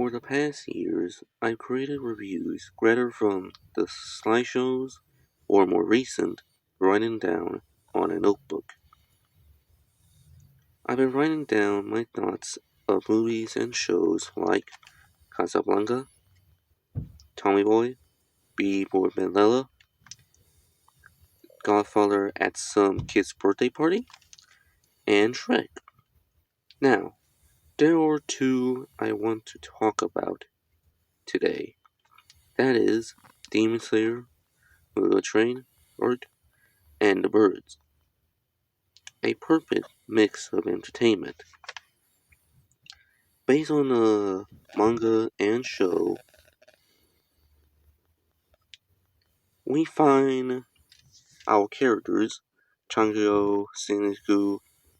For the past years, I've created reviews, whether from the slideshows or more recent, writing down on a notebook. I've been writing down my thoughts of movies and shows like Casablanca, Tommy Boy, Be More Mandela, Godfather at some kid's birthday party, and Shrek. Now, there are two I want to talk about today. That is Demon Slayer, Mugen Train, Art, and the Birds. A perfect mix of entertainment. Based on the manga and show, we find our characters, Changio, Shinizu,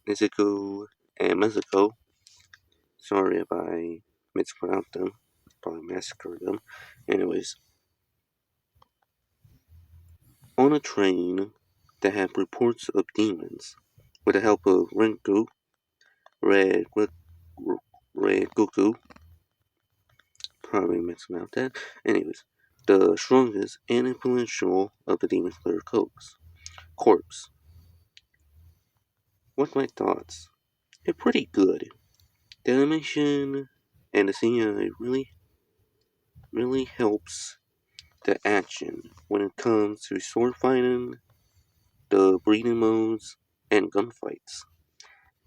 Nezuko, and Mezuko. Sorry if I mispronounced them, probably massacred them. Anyways, on a train that had reports of demons, with the help of Rinku, Red, Red Goku, probably mispronounced that. Anyways, the strongest and influential of the Demon Slayer corps. What's my thoughts? They're pretty good. The animation and the scenery really helps the action when it comes to sword fighting, the breeding modes, and gunfights.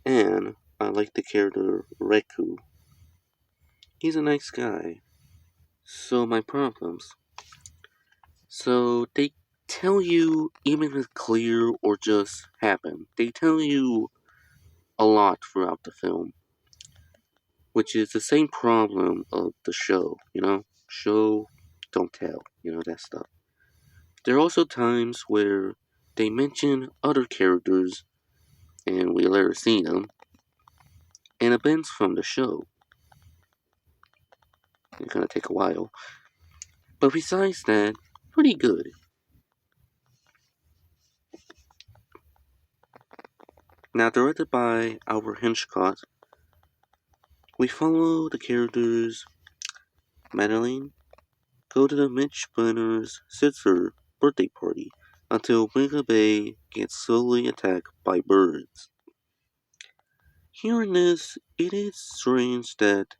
And I like the character Reku. He's a nice guy. So my problems. So they tell you even if it's clear or just happen. They tell you a lot throughout the film. Which is the same problem of the show, Show, don't tell, that stuff. There are also times where they mention other characters and we later see them, and events from the show. It's gonna take a while. But besides that, pretty good. Now, directed by Albert Hitchcock, we follow the characters Madeline go to the Mitch Blenner's sister birthday party until Mega Bay gets slowly attacked by birds. Hearing this, it is strange that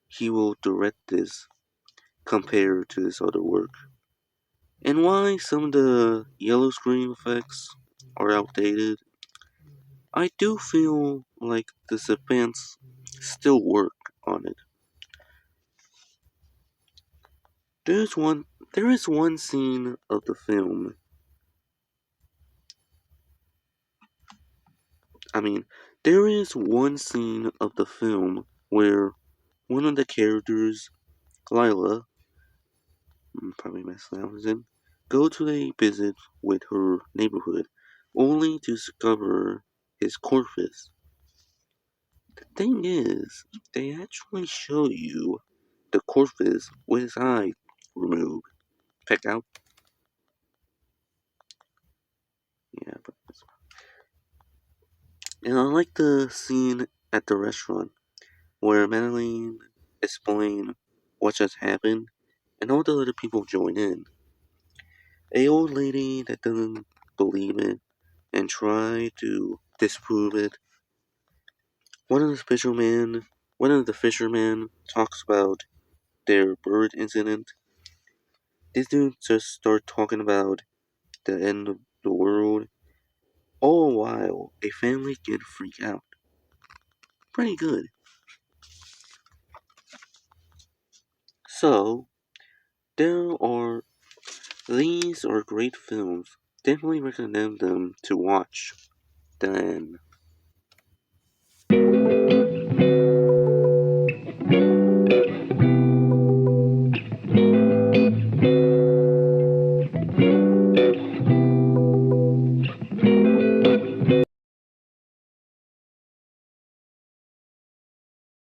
he will direct this compared to his other work, and why some of the yellow screen effects are outdated. I do feel like the events still work on it. There's one there is one scene of the film. I mean, there is one scene of the film where one of the characters, Lila, probably mispronouncing, go to a visit with her neighborhood, only to discover his corpse. The thing is, they actually show you the corpse with his eye removed. Check out. Yeah, but and I like the scene at the restaurant where Madeline explain what just happened, and all the other people join in. A old lady that doesn't believe it and try to disprove it. One of the fishermen talks about their bird incident. This dude just start talking about the end of the world. All the while, a family get freaked out. Pretty good. So, there are these are great films. Definitely recommend them to watch. Then